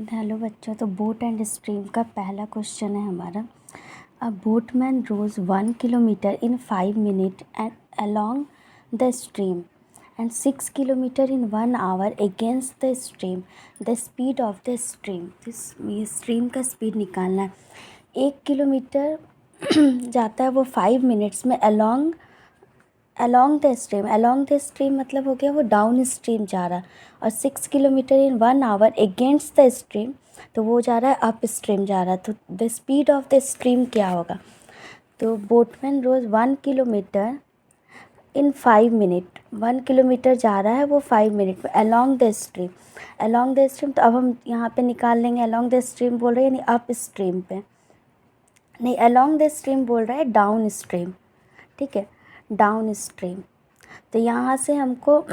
Hello बच्चों, तो boat and stream का पहला क्वेश्चन है हमारा। A boatman rows 1 kilometre in 5 minute and along the stream and 6 kilometre in 1 hour against the stream. The speed of the stream. ये स्ट्रीम का स्पीड निकालना है। 1 किलोमीटर जाता है वो 5 मिनट्स में अलॉन्ग द स्ट्रीम मतलब हो गया वो डाउन स्ट्रीम जा रहा है। और 6 kilometre in 1 hour against the stream, तो वो जा रहा है अप स्ट्रीम जा रहा है। तो the speed of the stream क्या होगा? तो boatman rows 1 kilometre in 5 minute. 1 kilometre जा रहा है वो 5 मिनट में अलॉन्ग द स्ट्रीम। तो अब हम यहाँ पे निकाल लेंगे। अलॉन्ग द स्ट्रीम बोल रहे हैं यानी अप स्ट्रीम पे, नहीं अलॉन्ग द स्ट्रीम बोल रहा है डाउन स्ट्रीम। ठीक है, डाउन स्ट्रीम। तो यहाँ से हमको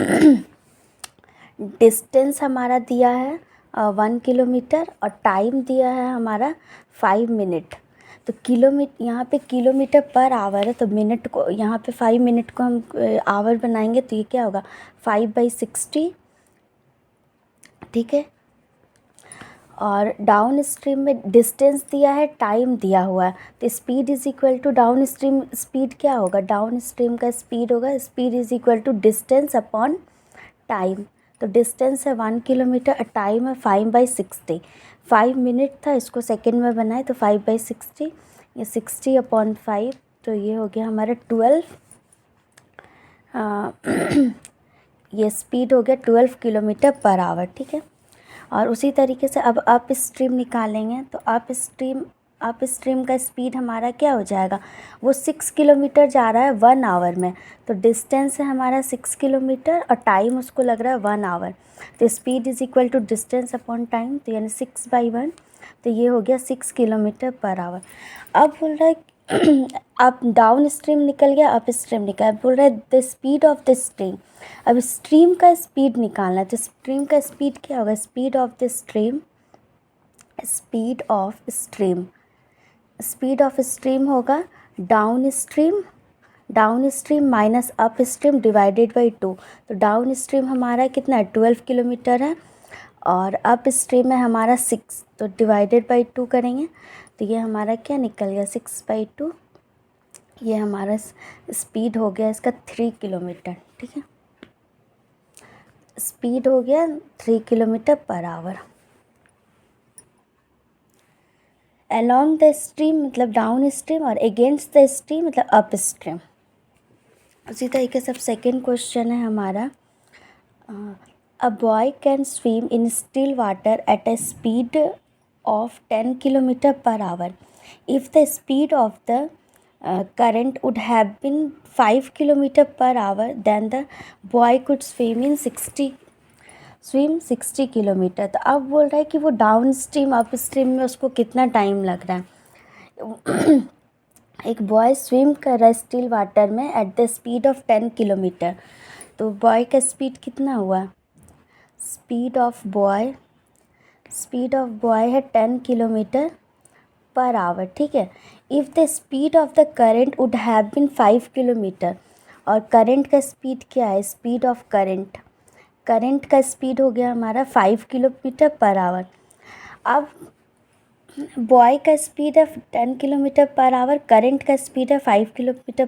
डिस्टेंस हमारा दिया है 1 किलोमीटर और टाइम दिया है हमारा 5 मिनट। तो किलोमीटर यहाँ पे किलोमीटर पर आवर है, तो मिनट को यहाँ पे 5 मिनट को हम आवर बनाएंगे तो ये क्या होगा 5/60। ठीक है, और डाउन स्ट्रीम में डिस्टेंस दिया है, टाइम दिया हुआ है। तो speed is equal to downstream speed क्या होगा? डाउन स्ट्रीम का स्पीड होगा speed is equal to distance upon time. तो डिस्टेंस है 1 किलोमीटर और टाइम है 5/60। 5 मिनट था, इसको सेकेंड में बनाए तो 5/60, ये 60/5, तो ये हो गया हमारा 12। ये स्पीड हो गया 12 किलोमीटर पर आवर। ठीक है, और उसी तरीके से अब अप स्ट्रीम निकालेंगे। तो अप स्ट्रीम का स्पीड हमारा क्या हो जाएगा? वो 6 किलोमीटर जा रहा है 1 आवर में। तो डिस्टेंस है हमारा 6 किलोमीटर और टाइम उसको लग रहा है 1 आवर। तो speed is equal to distance upon time, तो यानी 6/1। तो ये हो गया 6 किलोमीटर पर आवर। अब बोल रहा है अब डाउन स्ट्रीम निकल गया, अप स्ट्रीम निकल, बोल रहा है the speed of the stream. अब स्ट्रीम का स्पीड निकालना है। तो स्ट्रीम का स्पीड क्या होगा? स्पीड ऑफ स्ट्रीम होगा down stream minus up stream divided by 2। तो डाउन स्ट्रीम हमारा कितना है 12 किलोमीटर है और अप स्ट्रीम है हमारा 6, तो डिवाइडेड बाई 2 करेंगे तो ये हमारा क्या निकल गया 6/2। ये हमारा स्पीड हो गया इसका 3 किलोमीटर। ठीक है, स्पीड हो गया 3 kilometre per our. Along the stream मतलब डाउन स्ट्रीम और अगेंस्ट द स्ट्रीम मतलब अप स्ट्रीम। उसी तरीके से अब सेकेंड क्वेश्चन है हमारा। A boy can swim in still water at a speed of 10 kilometer per hour. If the speed of the current would have been 5 kilometer per hour, then the boy could swim 60 kilometre. तो अब बोल रहा है कि वो down stream up stream में उसको कितना टाइम लग रहा है। एक बॉय स्विम कर रहा है स्टिल वाटर में at the speed of 10 kilometre. तो बॉय का स्पीड कितना हुआ? स्पीड ऑफ बॉय है 10 किलोमीटर पर आवर। ठीक है, if the speed of the current would have been 5 kilometre, और करंट का स्पीड क्या है? स्पीड ऑफ करंट का स्पीड हो गया हमारा 5 किलोमीटर पर आवर। अब बॉय का स्पीड है 10 किलोमीटर पर आवर, करंट का स्पीड है 5 किलोमीटर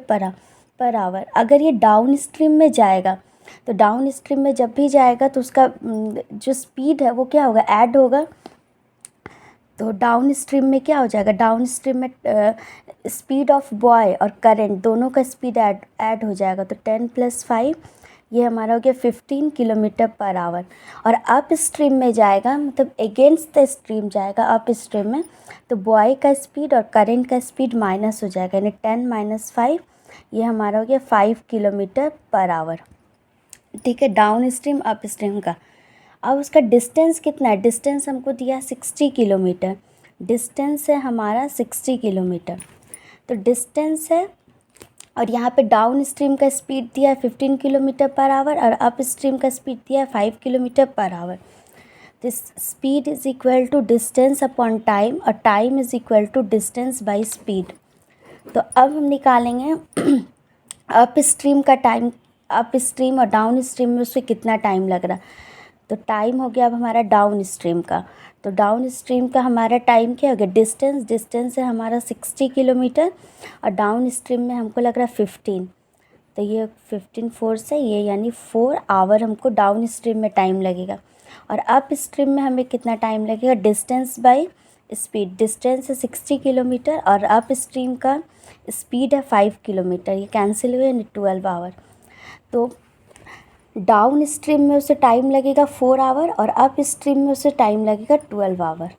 पर आवर। अगर ये डाउन स्ट्रीम में जाएगा तो डाउन स्ट्रीम में जब भी जाएगा तो उसका जो स्पीड है वो क्या होगा? ऐड होगा। तो डाउन स्ट्रीम में क्या हो जाएगा? डाउन स्ट्रीम में स्पीड ऑफ बॉय और करंट दोनों का स्पीड ऐड हो जाएगा। तो 10 + 5 ये हमारा हो गया 15 किलोमीटर पर आवर। और अप स्ट्रीम में जाएगा मतलब अगेंस्ट द स्ट्रीम जाएगा अप स्ट्रीम में, तो बॉय का स्पीड और करंट का स्पीड माइनस हो जाएगा, यानी 10 - 5 ये हमारा हो गया 5 किलोमीटर पर आवर। ठीक है, डाउन स्ट्रीम अप स्ट्रीम का। अब उसका डिस्टेंस कितना है? डिस्टेंस हमको दिया 60 किलोमीटर। डिस्टेंस है हमारा 60 किलोमीटर। तो डिस्टेंस है और यहाँ पे डाउन स्ट्रीम का स्पीड दिया है 15 किलोमीटर पर आवर और अप स्ट्रीम का स्पीड दिया है 5 किलोमीटर पर आवर। तो speed is equal to distance upon time और time is equal to distance by speed. तो अब हम निकालेंगे अप स्ट्रीम का टाइम, अप स्ट्रीम और डाउन स्ट्रीम में उससे कितना टाइम लग रहा है। तो टाइम हो गया अब हमारा डाउन स्ट्रीम का। तो डाउन स्ट्रीम का हमारा टाइम क्या हो गया, डिस्टेंस है हमारा 60 किलोमीटर और डाउन स्ट्रीम में हमको लग रहा है 15। तो ये 15 4 से ये यानी 4 आवर हमको डाउन स्ट्रीम में टाइम लगेगा। और अप स्ट्रीम में हमें कितना टाइम लगेगा, डिस्टेंस बाई स्पीड। डिस्टेंस है 60 किलोमीटर और अप स्ट्रीम का स्पीड है 5 किलोमीटर, ये कैंसिल हुए यानी 12 आवर। तो डाउन स्ट्रीम में उसे टाइम लगेगा 4 आवर और अप स्ट्रीम में उसे टाइम लगेगा 12 आवर।